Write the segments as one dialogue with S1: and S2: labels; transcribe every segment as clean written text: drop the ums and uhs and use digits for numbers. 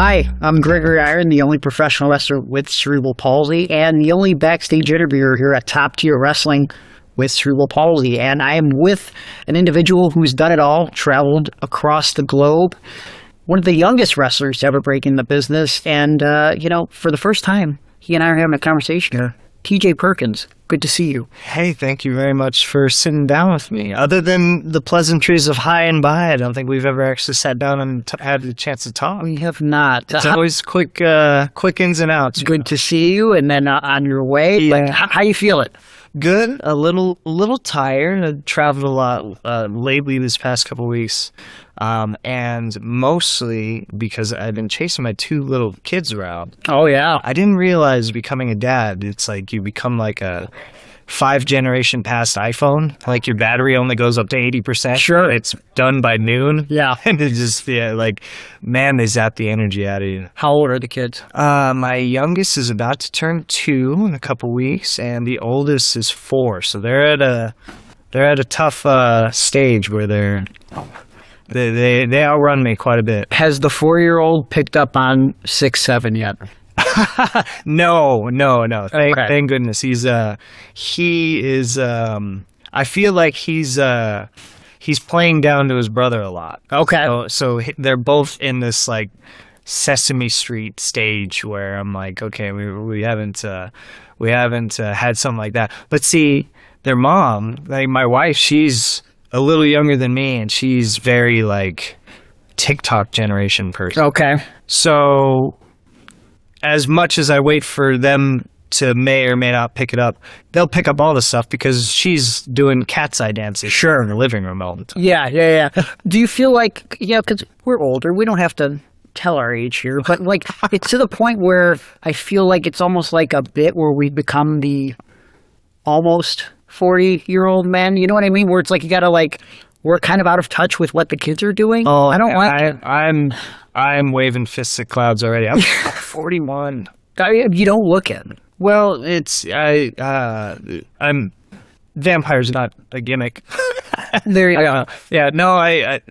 S1: Hi, I'm Gregory Irons, the only professional wrestler with cerebral palsy and the only backstage interviewer here at Top Tier Wrestling with cerebral palsy. And I am with an individual who's done it all, traveled across the globe, one of the youngest wrestlers to ever break in the business. And, for the first time, he and I are having a conversation here. TJ Perkins, good to see you.
S2: Hey, thank you very much for sitting down with me. Other than the pleasantries of hi and bye, I don't think we've ever actually sat down and had a chance to talk.
S1: We have not.
S2: It's always quick ins and outs.
S1: Good to see you, and then on your way.
S2: Yeah.
S1: How you feeling?
S2: Good. A little tired. I've traveled a lot lately this past couple of weeks. And mostly because I've been chasing my two little kids around.
S1: Oh, yeah.
S2: I didn't realize becoming a dad, it's like you become like a 5-generation past iPhone. Like your battery only goes up to 80%.
S1: Sure.
S2: It's done by noon.
S1: Yeah.
S2: And it just, man, they zap the energy out of you.
S1: How old are the kids?
S2: My youngest is about to turn 2 in a couple weeks, and the oldest is 4. So they're at a tough stage where they outrun me quite a bit.
S1: Has the 4-year-old picked up on 6'7" yet?
S2: No.
S1: Okay.
S2: Thank goodness. He is. I feel like he's playing down to his brother a lot.
S1: Okay.
S2: So they're both in this like Sesame Street stage where I'm like, okay, we haven't had something like that. But see, their mom, like my wife, she's a little younger than me, and she's very like TikTok generation person.
S1: Okay.
S2: So as much as I wait for them to may or may not pick it up, they'll pick up all the stuff because she's doing cat's eye dances in the living room all the time.
S1: Yeah. Do you feel like, because we're older, we don't have to tell our age here, but like it's to the point where I feel like it's almost like a bit where we become the almost 40-year-old men, you know what I mean? Where it's like you gotta like, we're kind of out of touch with what the kids are doing.
S2: Oh, I'm waving fists at clouds already. I'm 41.
S1: You don't look it.
S2: Well, I'm vampire's not a gimmick.
S1: There you go.
S2: Yeah, no, I've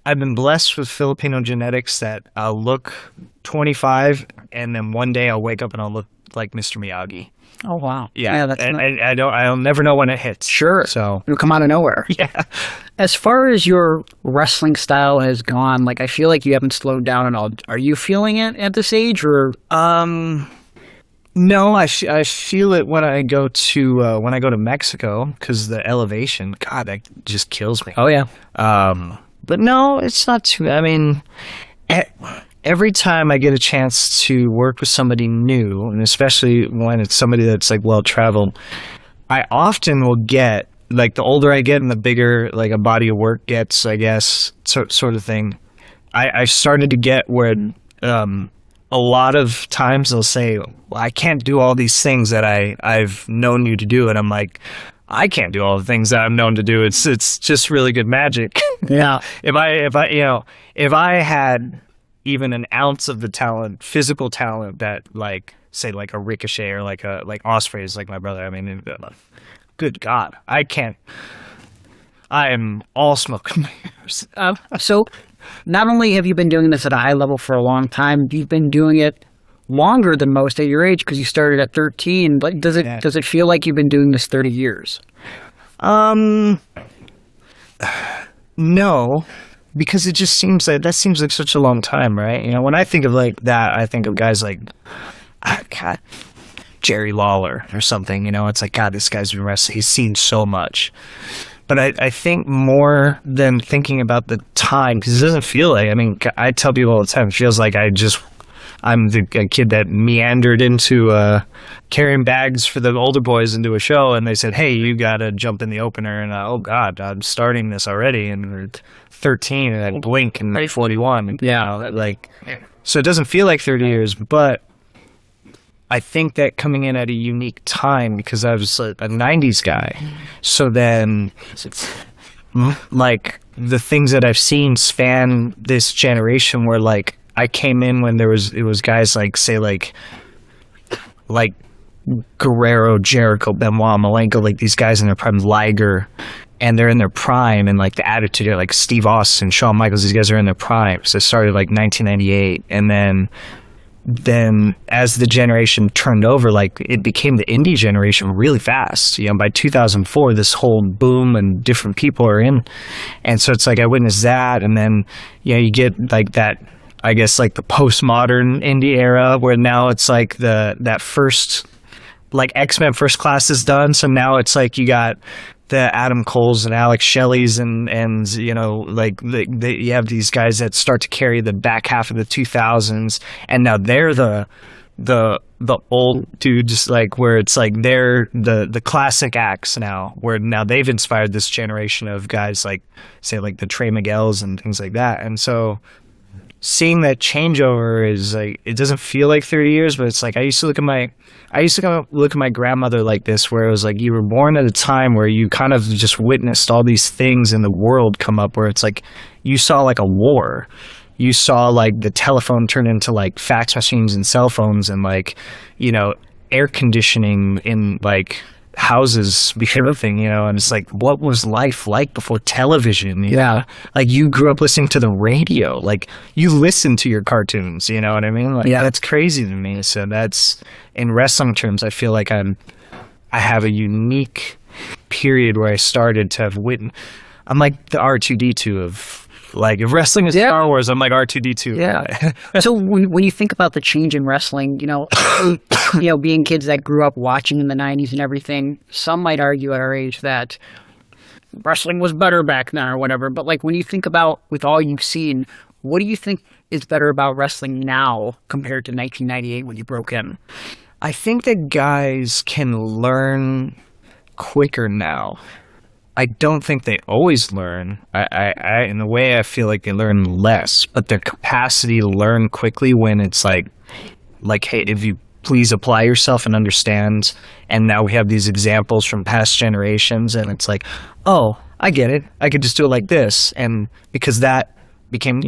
S2: been blessed with Filipino genetics that I'll look 25 and then one day I'll wake up and I'll look like Mr. Miyagi.
S1: Oh, wow.
S2: Yeah, that's I'll never know when it hits.
S1: Sure.
S2: So
S1: it'll come out of nowhere.
S2: Yeah.
S1: As far as your wrestling style has gone, like I feel like you haven't slowed down at all. Are you feeling it at this age, or?
S2: No, I feel it when I go to Mexico because the elevation, God, that just kills me.
S1: Oh yeah.
S2: But no, it's not too. I mean, every time I get a chance to work with somebody new, and especially when it's somebody that's like well-traveled, I often will get, like the older I get and the bigger like a body of work gets, I guess, sort of thing. I started to get where a lot of times they'll say, well, I can't do all these things that I've known you to do. And I'm like, I can't do all the things that I'm known to do. It's just really good magic.
S1: Yeah.
S2: If I had even an ounce of the talent, physical talent that like, say like a Ricochet or like Ospreay is like my brother. I mean, good God, I can't. I am all smoke and mirrors.
S1: So not only have you been doing this at a high level for a long time, you've been doing it longer than most at your age because you started at 13. But does it feel like you've been doing this 30 years? No. Because it just seems like such a long time, right? You know, when I think of like that, I think of guys like God, Jerry Lawler or something. You know, it's like, God, this guy's been wrestling. He's seen so much. But I think more than thinking about the time, because it doesn't feel like. I mean, I tell people all the time, it feels like I'm the kid that meandered into carrying bags for the older boys into a show, and they said, "Hey, you got to jump in the opener." And oh God, I'm starting this already, and we're 13, and I blink, and 41. Yeah,
S2: so it doesn't feel like 30 years, but I think that coming in at a unique time because I was a 90s guy, so then like the things that I've seen span this generation where like I came in when it was guys like, say, like Guerrero, Jericho, Benoit, Malenko, like these guys in their prime, Liger, and they're in their prime, and like the attitude, like Steve Austin, Shawn Michaels, these guys are in their prime. So it started like 1998, and then as the generation turned over, like it became the indie generation really fast. By 2004, this whole boom and different people are in, and so it's like I witnessed that, and then you get like that, I guess, like the postmodern indie era where now it's like that first, like X-Men First Class is done, so now it's like you got the Adam Coles and Alex Shelley's and like you have these guys that start to carry the back half of the 2000s, and now they're the old dudes, like where it's like they're the classic acts now, where now they've inspired this generation of guys like, say, like the Trey Miguels and things like that. And so seeing that changeover is like, it doesn't feel like 30 years, but it's like I used to look at my grandmother like this, where it was like you were born at a time where you kind of just witnessed all these things in the world come up, where it's like you saw like a war. You saw like the telephone turn into like fax machines and cell phones, and like, air conditioning in like houses became a thing, and it's like, what was life like before television?
S1: Yeah.
S2: Like you grew up listening to the radio, like you listened to your cartoons, you know what I mean? Like,
S1: yeah,
S2: that's crazy to me. So that's, in wrestling terms, I feel like I have a unique period where I started to have I'm like the R2D2 of, like, if wrestling is Star Wars, I'm like R2D2.
S1: Yeah.
S3: So when you think about the change in wrestling, being kids that grew up watching in the 90s and everything, some might argue at our age that wrestling was better back then or whatever. But like when you think about, with all you've seen, what do you think is better about wrestling now compared to 1998 when you broke in?
S2: I think that guys can learn quicker now. I don't think they always learn. I in a way, I feel like they learn less, but their capacity to learn quickly, when it's like, hey, if you please apply yourself and understand. And now we have these examples from past generations, and it's like, oh, I get it. I could just do it like this, and because that became,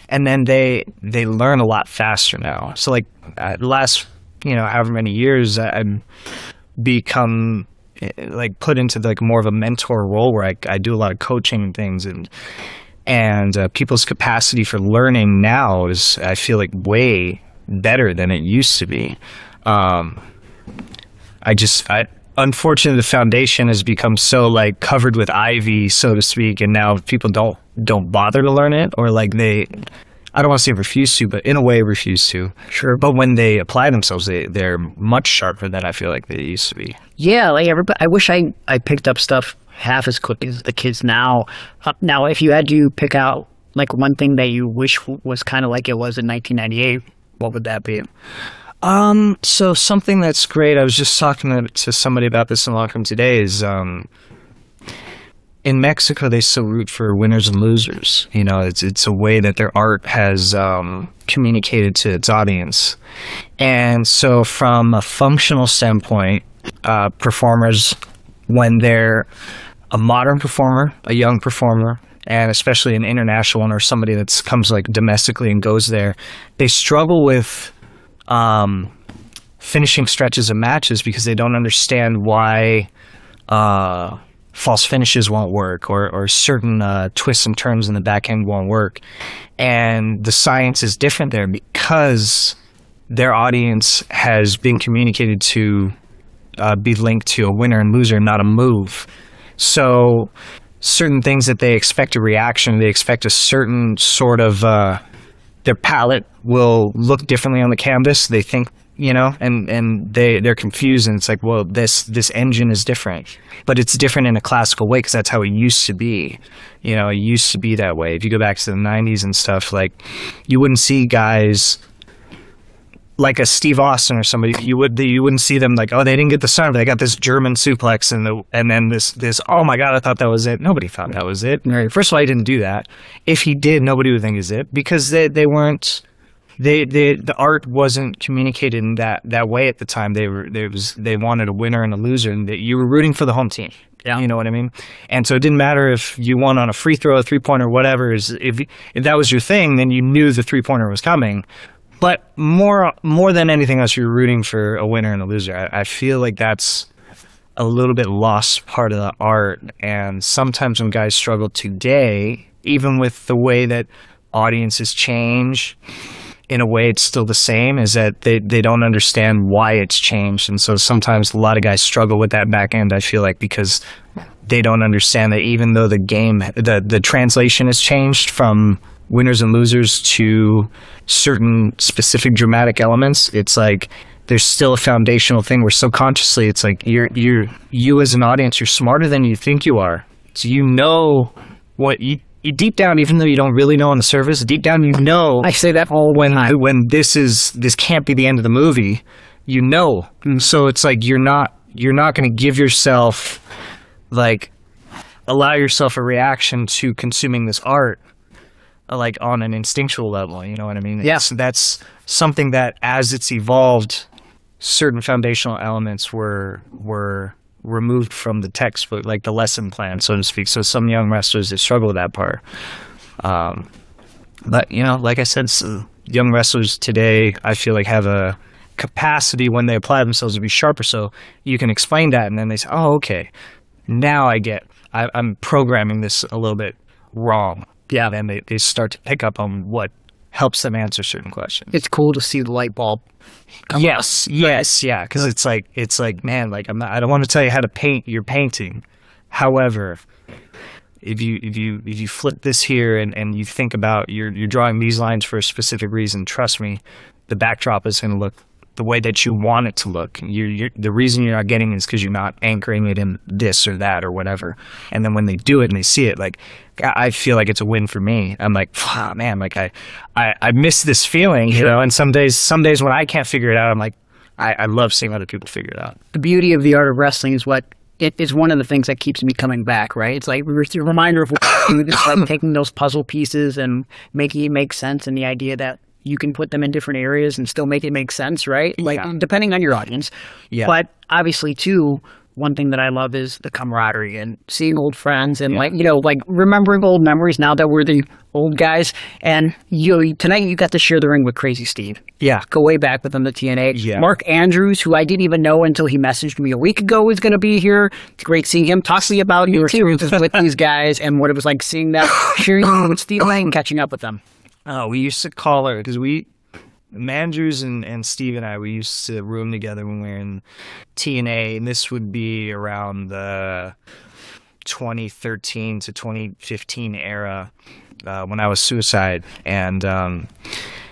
S2: and then they learn a lot faster now. So like the last, however many years, I've become like put into like more of a mentor role, where I do a lot of coaching and things, and people's capacity for learning now is, I feel like, way better than it used to be. Unfortunately, the foundation has become so like covered with ivy, so to speak, and now people don't bother to learn it, or like I don't want to say refuse to, but in a way refuse to.
S1: Sure.
S2: But when they apply themselves, they're much sharper than I feel like they used to be.
S3: Yeah, like everybody, I wish I picked up stuff half as quick as the kids now. Now, if you had to pick out like one thing that you wish was kind of like it was in 1998, what would that be?
S2: So something that's great, I was just talking to somebody about this in the locker room today, is in Mexico, they still root for winners and losers. It's a way that their art has communicated to its audience. And so from a functional standpoint, performers, when they're a modern performer, a young performer, and especially an international one, or somebody that comes like domestically and goes there, they struggle with finishing stretches of matches because they don't understand why false finishes won't work, or certain twists and turns in the back end won't work. And the science is different there because their audience has been communicated to be linked to a winner and loser, not a move. So certain things that they expect a reaction, they expect a certain sort of, their palette will look differently on the canvas. They think, and they're confused, and it's like, well, this engine is different, but it's different in a classical way because that's how it used to be. It used to be that way. If you go back to the 90s and stuff, like you wouldn't see guys like a Steve Austin or somebody. You wouldn't see them like, oh, they didn't get the start, they got this German suplex and then this. Oh my God, I thought that was it. Nobody thought that was it. Right. First of all, he didn't do that. If he did, nobody would think it's it because they weren't. The art wasn't communicated in that way at the time. They wanted a winner and a loser, and you were rooting for the home team. Yeah. You know what I mean? And so it didn't matter if you won on a free throw, a 3-pointer, whatever. If that was your thing, then you knew the 3-pointer was coming. But more than anything else, you're rooting for a winner and a loser. I feel like that's a little bit lost part of the art. And sometimes when guys struggle today, even with the way that audiences change, in a way it's still the same, is that they don't understand why it's changed. And so sometimes a lot of guys struggle with that back end, I feel like, because they don't understand that even though the game, the translation has changed from winners and losers to certain specific dramatic elements, it's like there's still a foundational thing where subconsciously it's like you as an audience, you're smarter than you think you are. So you know what you deep down, even though you don't really know on the surface, deep down you know.
S3: I say that all
S2: when this can't be the end of the movie, you know. And so it's like you're not going to give yourself, like, allow yourself a reaction to consuming this art, like on an instinctual level. You know what I mean?
S3: Yeah.
S2: That's something that as it's evolved, certain foundational elements were removed from the textbook, like the lesson plan, so to speak. So some young wrestlers, they struggle with that part. But, you know, like I said, young wrestlers today, I feel like have a capacity when they apply themselves to be sharper. So you can explain that, and then they say, oh, okay, now I get, I'm programming this a little bit wrong.
S3: Yeah.
S2: And then they start to pick up on what helps them answer certain questions.
S3: It's cool to see the light bulb.
S2: Yes, yeah, because it's like, man, like I don't want to tell you how to paint your painting. However, if you flip this here and you think about you're drawing these lines for a specific reason, trust me, the backdrop is going to look the way that you want it to look. The reason you're not getting it is because you're not anchoring it in this or that or whatever. And then when they do it and they see it, like, I feel like it's a win for me. I'm like, wow, man, like I miss this feeling, you know. And some days when I can't figure it out, I'm like, I love seeing other people figure it out.
S3: The beauty of the art of wrestling is what it is one of the things that keeps me coming back, right? It's like a reminder of what we do, just like taking those puzzle pieces and making it make sense, and the idea that you can put them in different areas and still make it make sense, right? Like, depending on your audience.
S2: Yeah.
S3: But obviously, too, one thing that I love is the camaraderie and seeing old friends and, like, you know, like remembering old memories now that we're the old guys. And tonight you got to share the ring with Crazy Steve.
S2: Yeah.
S3: Go way back with him to TNA.
S2: Yeah.
S3: Mark Andrews, who I didn't even know until he messaged me a week ago, was going to be here. It's great seeing him. Talk to me about your experiences with these guys and what it was like seeing that, sharing with Steve and catching up with them.
S2: Oh, we used to call her, because Mandrews and Steve and I, we used to room together when we were in TNA, and this would be around the 2013 to 2015 era, when I was Suicide, and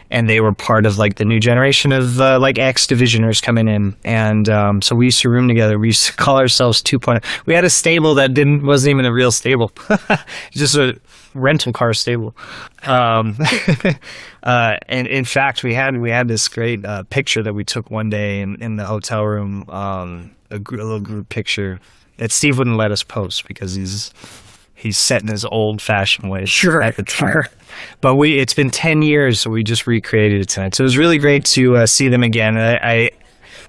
S2: they were part of, like, the new generation of like X divisioners coming in, and so we used to room together. We used to call ourselves 2.0. We had a stable that wasn't even a real stable, just a rental car stable. And in fact, we had this great picture that we took one day in the hotel room, a little group picture that Steve wouldn't let us post because he's set in his old-fashioned ways.
S3: Sure.
S2: But it's been 10 years, so we just recreated it tonight. So it was really great to see them again.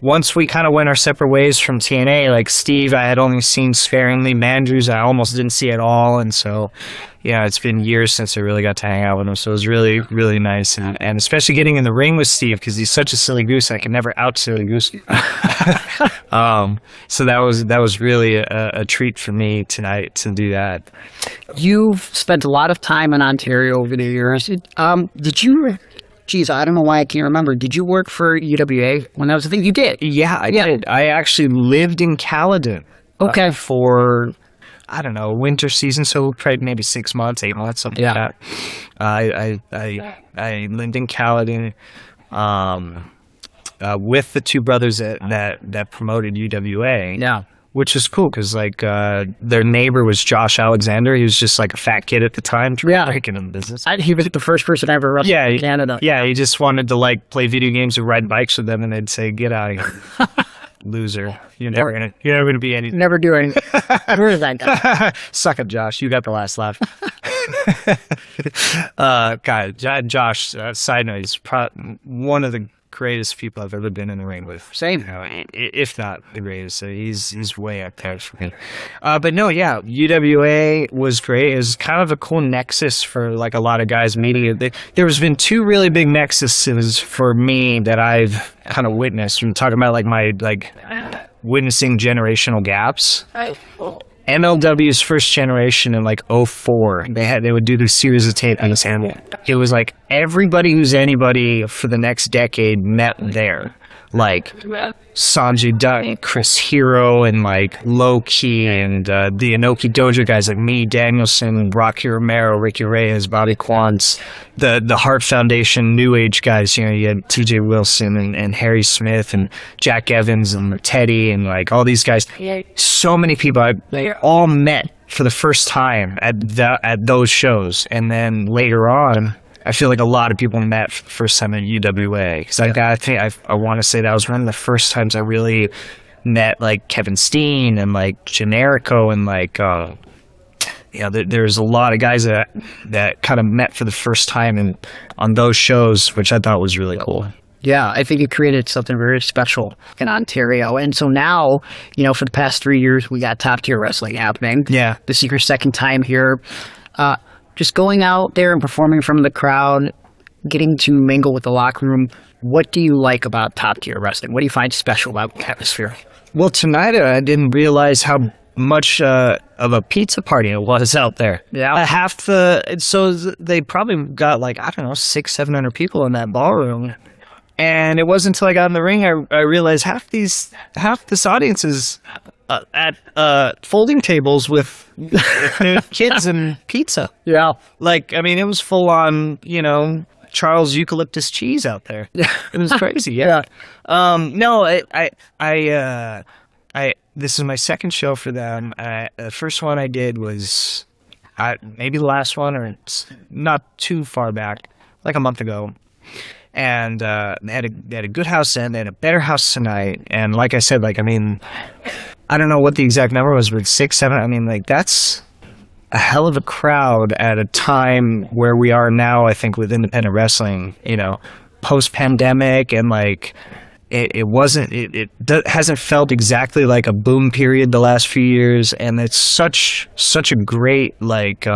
S2: Once we kind of went our separate ways from TNA, like Steve, I had only seen sparingly. Mandrews, I almost didn't see at all. And so, yeah, it's been years since I really got to hang out with him. So it was really, really nice. And especially getting in the ring with Steve, because he's such a silly goose. I can never out silly goose. So that was really a treat for me tonight to do that.
S3: You've spent a lot of time in Ontario over the years. Did you... Geez, I don't know why I can't remember. Did you work for UWA when that was the thing? You did?
S2: Yeah, I did. I actually lived in Caledon.
S3: Okay.
S2: For, I don't know, winter season, so probably maybe 6 months, 8 months, something like that. I lived in Caledon with the two brothers that promoted UWA.
S3: Yeah.
S2: Which is cool because, like, their neighbor was Josh Alexander. He was just like a fat kid at the time, breaking in the business.
S3: He was the first person I ever wrestled in Canada.
S2: Yeah, he just wanted to, like, play video games and ride bikes with them, and they'd say, "Get out of here, loser! You're never gonna be anything.
S3: Never do anything." Where is that guy?
S2: Suck it, Josh. You got the last laugh. God, Josh. Side note, he's one of the greatest people I've ever been in the ring with.
S3: Same.
S2: If not the greatest. So he's way up there for me. But no, yeah, UWA was great. It was kind of a cool nexus for, like, a lot of guys meeting. There's been two really big nexuses for me that I've kind of witnessed. I'm talking about, like, my, like,
S1: witnessing generational gaps. MLW's first generation in like '04, they would do this series of tapings, and it was like everybody who's anybody for the next decade met there. Like Sanjay Dutt, Chris Hero, and like Low-Key, and the Inoki Dojo guys like me, Danielson, Rocky Romero, Ricky Reyes, Bobby Quantz, the Hart Foundation New Age guys. You know, you had TJ Wilson and Harry Smith and Jack Evans and Teddy and like all these guys. So many people, they all met for the first time at those shows, and then later on, I feel like a lot of people met for the first time at UWA, because I want to say that was one of the first times I really met like Kevin Steen and like Generico and like there's a lot of guys that kind of met for the first time on those shows, which I thought was really cool.
S3: Yeah, I think it created something very special in Ontario. And so now, for the past 3 years, we got top tier wrestling happening.
S1: Yeah.
S3: This is your second time here. Just going out there and performing from the crowd, getting to mingle with the locker room. What do you like about top tier wrestling? What do you find special about the atmosphere?
S1: Well, tonight I didn't realize how much of a pizza party it was out there.
S3: Yeah.
S1: So they probably got like, I don't know, 600-700 people in that ballroom. And it wasn't until I got in the ring I realized half this audience is at folding tables with kids and pizza.
S3: Yeah.
S1: Like, I mean, it was full on, Charles eucalyptus cheese out there. It was crazy. Yeah. No, this is my second show for them. The first one I did was maybe the last one, or it's not too far back, like a month ago. And they had a good house then. They had a better house tonight. And like I said, like, I mean, I don't know what the exact number was, but 6, 7. I mean, like, that's a hell of a crowd at a time where we are now, I think, with independent wrestling, post-pandemic, and like it hasn't felt exactly like a boom period the last few years, and it's such a great like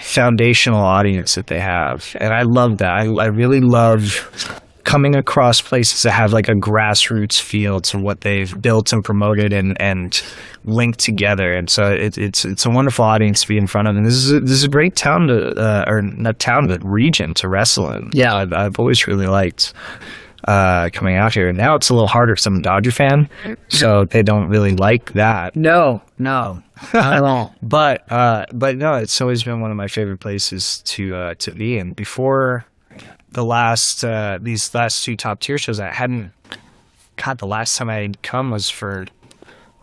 S1: foundational audience that they have, and I love that. I really love coming across places that have like a grassroots feel to what they've built and promoted and linked together, and so it's a wonderful audience to be in front of, and this is a great town or not town, but region to wrestle in.
S3: Yeah,
S1: I've always really liked coming out here. Now it's a little harder because I'm a Dodger fan, so they don't really like that.
S3: No, not at all.
S1: But no, it's always been one of my favorite places to be in. Before these last two top tier shows, I hadn't. God, the last time I'd come was for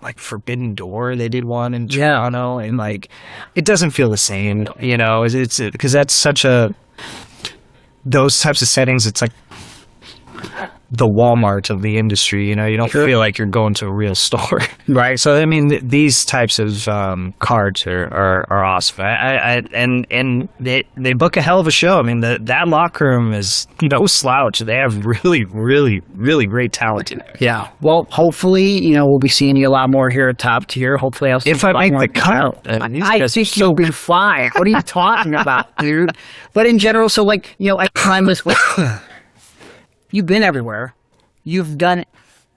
S1: like Forbidden Door. They did one in Toronto, and like it doesn't feel the same, It's because that's such those types of settings. It's like the Walmart of the industry, you don't feel like you're going to a real store, right? So I mean, these types of cards are awesome. And they book a hell of a show. I mean, that locker room is no slouch. They have really, really, really great talent in there.
S3: Yeah. Well, hopefully, we'll be seeing you a lot more here at Top Tier. Hopefully,
S1: if I make the cut,
S3: I think you'll be fine. What are you talking about, dude? But in general, so like I climb this way. You've been everywhere. You've done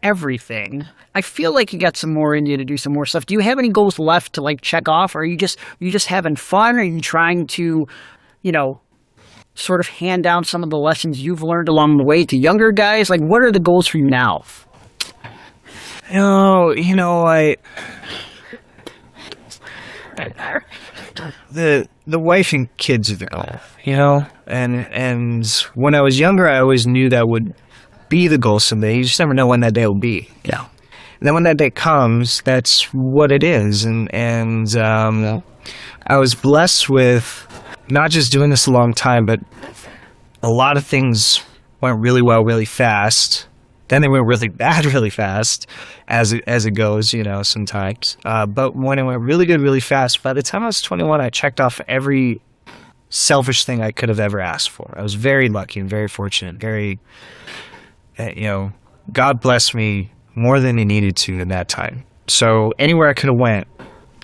S3: everything. I feel like you got some more in you to do some more stuff. Do you have any goals left to like check off? Or are you just having fun? Are you trying to, sort of hand down some of the lessons you've learned along the way to younger guys? Like, what are the goals for you now?
S1: The wife and kids are the goal, and when I was younger, I always knew that would be the goal someday. You just never know when that day will be.
S3: Yeah.
S1: And then when that day comes, that's what it is. And I was blessed with not just doing this a long time, but a lot of things went really well, really fast. Then they went really bad, really fast, as it goes, sometimes. But when it went really good, really fast, by the time I was 21, I checked off every selfish thing I could have ever asked for. I was very lucky and very fortunate. Very, God blessed me more than He needed to in that time. So anywhere I could have went,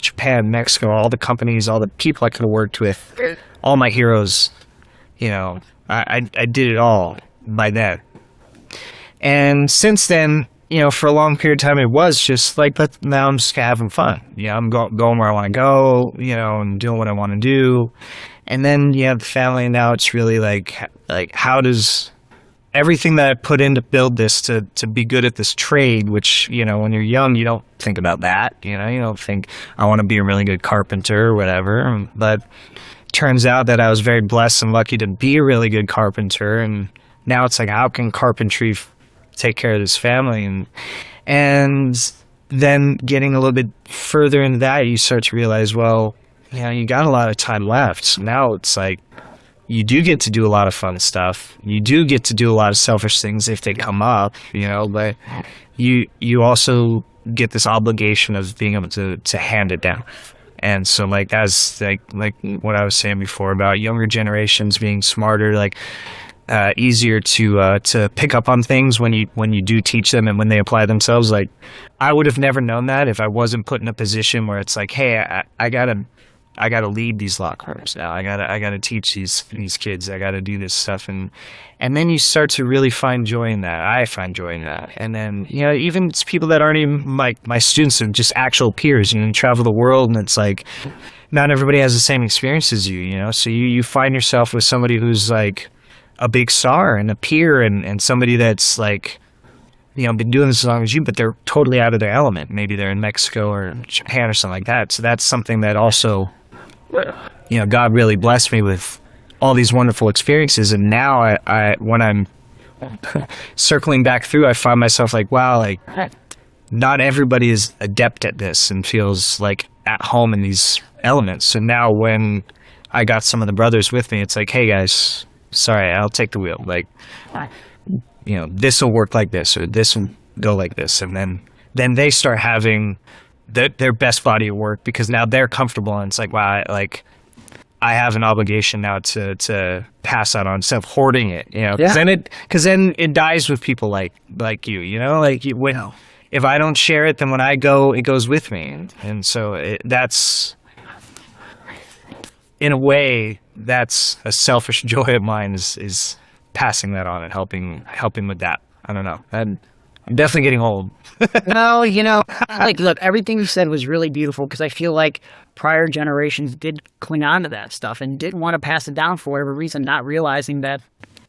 S1: Japan, Mexico, all the companies, all the people I could have worked with, all my heroes, I did it all by then. And since then,
S2: for a long period of time, it was just like, but now I'm just having fun. I'm going where I want to go, and doing what I want to do. And then you have the family, and now it's really like how does everything that I put in to build this to be good at this trade, which, when you're young, you don't think about that. You don't think I want to be a really good carpenter or whatever. But it turns out that I was very blessed and lucky to be a really good carpenter. And now it's like, how can carpentry take care of this family? And then getting a little bit further into that, you start to realize, well, you got a lot of time left. So now it's like, you do get to do a lot of fun stuff. You do get to do a lot of selfish things if they come up, but you also get this obligation of being able to hand it down. And so that's like what I was saying before about younger generations being smarter, easier to pick up on things when you do teach them and when they apply themselves. Like, I would have never known that if I wasn't put in a position where it's like, hey, I gotta lead these locker rooms now. I gotta teach these kids. I gotta do this stuff, and then you start to really find joy in that. I find joy in that, and then even it's people that aren't even my students, and just actual peers. You travel the world, and it's like not everybody has the same experience as you. So you find yourself with somebody who's like a big star and a peer, and somebody that's like, been doing this as long as you, but they're totally out of their element. Maybe they're in Mexico or Japan or something like that. So that's something that also, God really blessed me with all these wonderful experiences. And now I when I'm circling back through, I find myself like, wow, like not everybody is adept at this and feels like at home in these elements. So now when I got some of the brothers with me, it's like, hey guys, sorry, I'll take the wheel. Like, this will work like this, or this will go like this. And then they start having their best body of work, because now they're comfortable, and it's like, wow, I have an obligation now to pass that on instead of hoarding it, because then it dies with people like you, if I don't share it, then when I go, it goes with me. And so that's, in a way, that's a selfish joy of mine, is passing that on and helping with that. I don't know. I'm definitely getting old.
S3: No, look, everything you said was really beautiful, because I feel like prior generations did cling on to that stuff and didn't want to pass it down for whatever reason, not realizing that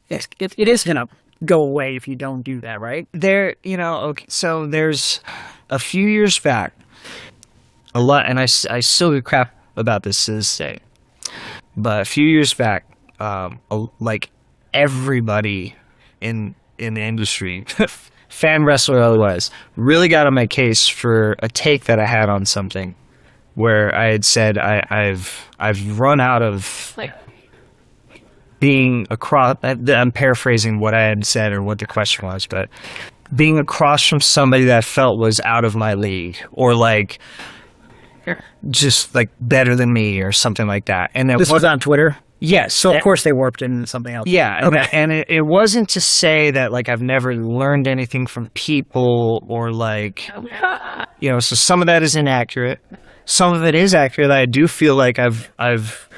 S3: it is going to go away if you don't do that, right?
S2: Okay, so there's a few years back, a lot, and I still get crap about this to this day, but a few years back, everybody in the industry, fan wrestler or otherwise, really got on my case for a take that I had on something where I had said I've run out of being across. I'm paraphrasing what I had said or what the question was, but being across from somebody that I felt was out of my league, or just better than me or something like that. And
S3: this was on Twitter.
S2: Yes.
S3: So, of course, they warped into something else.
S2: Yeah.
S3: Okay.
S2: And it wasn't to say that, I've never learned anything from people, or, so some of that is inaccurate. Some of it is accurate. I do feel like I've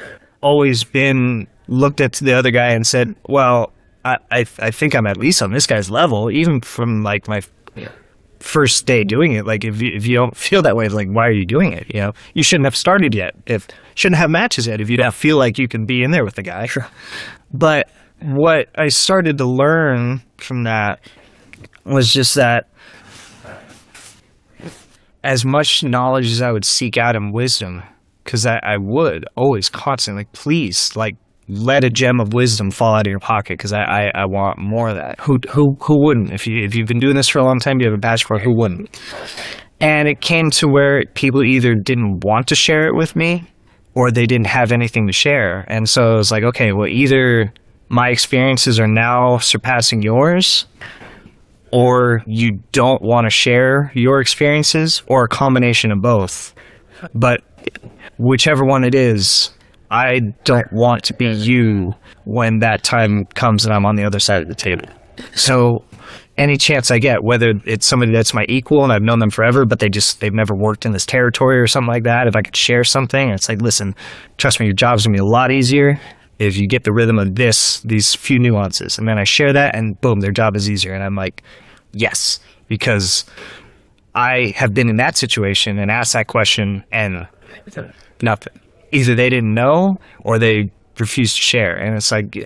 S2: always been looked at the other guy and said, well, I think I'm at least on this guy's level, even from, my first day doing it. If you don't feel that way, why are you doing it? You shouldn't have started yet. Shouldn't have matches yet if you don't feel like you can be in there with the guy.
S3: Sure.
S2: But what I started to learn from that was just that as much knowledge as I would seek out and wisdom, because I would always constantly, please, let a gem of wisdom fall out of your pocket, because I want more of that. Who wouldn't? If you've been doing this for a long time, you have a passion for it, who wouldn't? And it came to where people either didn't want to share it with me, or they didn't have anything to share. And so it was like, okay, well, either my experiences are now surpassing yours, or you don't want to share your experiences, or a combination of both. But whichever one it is, I don't want to be you when that time comes and I'm on the other side of the table. So any chance I get, whether it's somebody that's my equal and I've known them forever, but they've never worked in this territory or something like that, if I could share something, it's like, listen, trust me, your job's gonna be a lot easier if you get the rhythm of these few nuances. And then I share that, and boom, their job is easier. And I'm like,
S1: Yes, because I have been in that situation and asked that question and nothing. Either they didn't know or they refused to share. And it's like,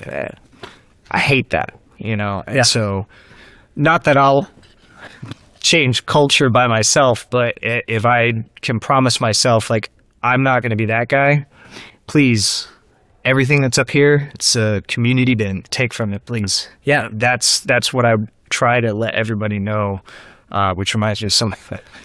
S1: I hate that, you know? And so, not that I'll change culture by myself, but if I can promise myself, like, I'm not going to be that guy, please, everything that's up here, it's a community bin. Take from it, please. Yeah, that's what I try to let everybody know, which reminds me of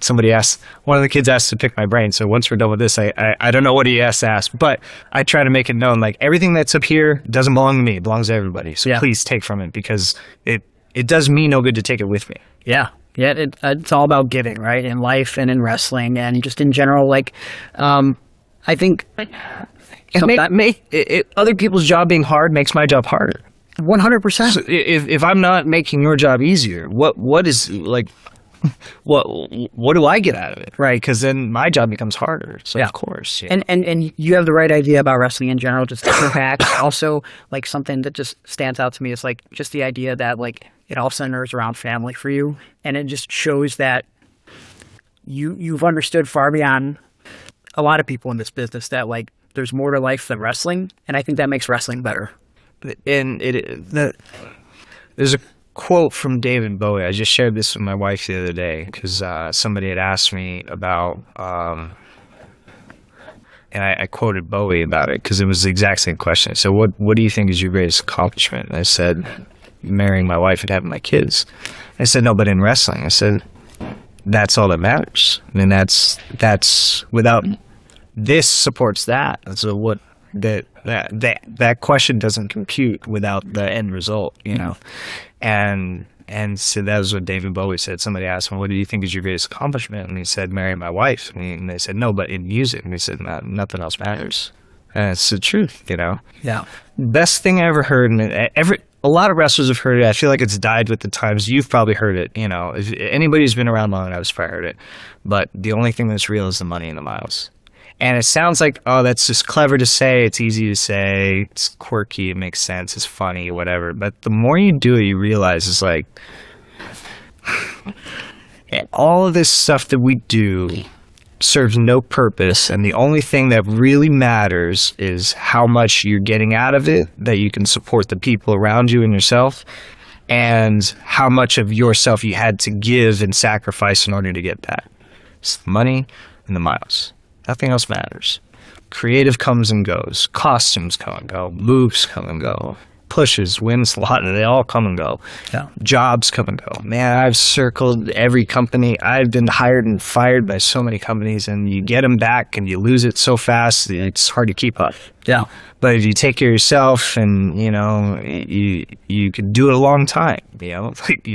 S1: somebody asked, one of the kids asked to pick my brain. So once we're done with this, I don't know what he has to ask, but I try to make it known, like, everything that's up here doesn't belong to me. It belongs to everybody. So please take from it, because it does me no good to take it with me.
S3: Yeah. Yeah, it's all about giving, right? In life and in wrestling and just in general. Like, I think
S1: other people's job being hard makes my job harder.
S3: 100%.
S1: So if I'm not making your job easier, what is, like, what do I get out of it? Right? Because then my job becomes harder. So of course. Yeah.
S3: And you have the right idea about wrestling in general. Just perhaps also, like, something that just stands out to me is, like, just the idea that, like, it all centers around family for you, and it just shows that you've understood far beyond a lot of people in this business that, like, there's more to life than wrestling, and I think that makes wrestling better.
S1: And there's a quote from David Bowie. I just shared this with my wife the other day because somebody had asked me about, and I quoted Bowie about it because it was the exact same question. I said, what do you think is your greatest accomplishment? And I said, marrying my wife and having my kids. I said, no, but in wrestling, I said, that's all that matters. I mean, that's without this supports that. So what that question doesn't compute without the end result, you know? And so that was what David Bowie said. Somebody asked him, what do you think is your greatest accomplishment? And he said, marrying my wife. And they said, no, but in music. And he said, nothing else matters. And it's the truth, you know?
S3: Yeah.
S1: Best thing I ever heard, and a lot of wrestlers have heard it. I feel like it's died with the times. You've probably heard it, you know. If anybody who's been around long enough has probably heard it. But the only thing that's real is the money and the miles. And it sounds like, oh, that's just clever to say. It's easy to say. It's quirky. It makes sense. It's funny, whatever. But the more you do it, you realize it's like all of this stuff that we do serves no purpose, and the only thing that really matters is how much you're getting out of it, that you can support the people around you and yourself, and how much of yourself you had to give and sacrifice in order to get that. It's the money and the miles. Nothing else matters. Creative comes and goes. Costumes come and go. Moves come and go. Pushes, wins, a lot, they all come and go.
S3: Yeah.
S1: Jobs come and go. Man, I've circled every company. I've been hired and fired by so many companies, and you get them back and you lose it so fast, it's hard to keep up.
S3: Yeah.
S1: But if you take care of yourself and, you know, you could do it a long time, you know?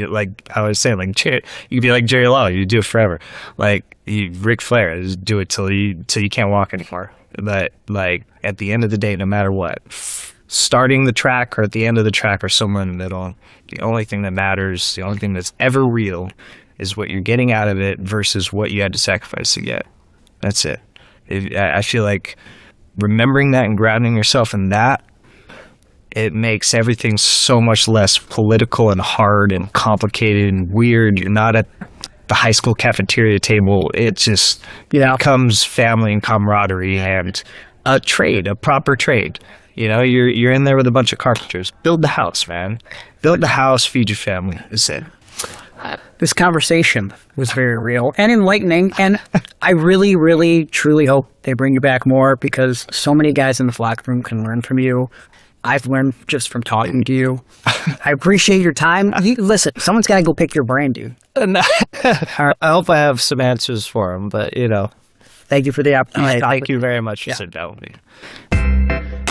S1: Like I was saying, like, you could be like Jerry Lawler, you do it forever. Like Ric Flair, just do it till you can't walk anymore. But, like, at the end of the day, no matter what, starting the track or at the end of the track or somewhere in the middle, the only thing that matters, the only thing that's ever real is what you're getting out of it versus what you had to sacrifice to get. That's it. I feel like remembering that and grounding yourself in that, it makes everything so much less political and hard and complicated and weird. You're not at the high school cafeteria table. It just becomes family and camaraderie and a proper trade. You know, you're in there with a bunch of carpenters. Build the house, man. Build the house, feed your family. That's it.
S3: This conversation was very real and enlightening, and I really, really, truly hope they bring you back more, because so many guys in the flock room can learn from you. I've learned just from talking to you. I appreciate your time. Listen, someone's got to go pick your brain, dude.
S1: I hope I have some answers for them, but, you know.
S3: Thank you for the opportunity.
S1: Thank you very much for sitting down with me.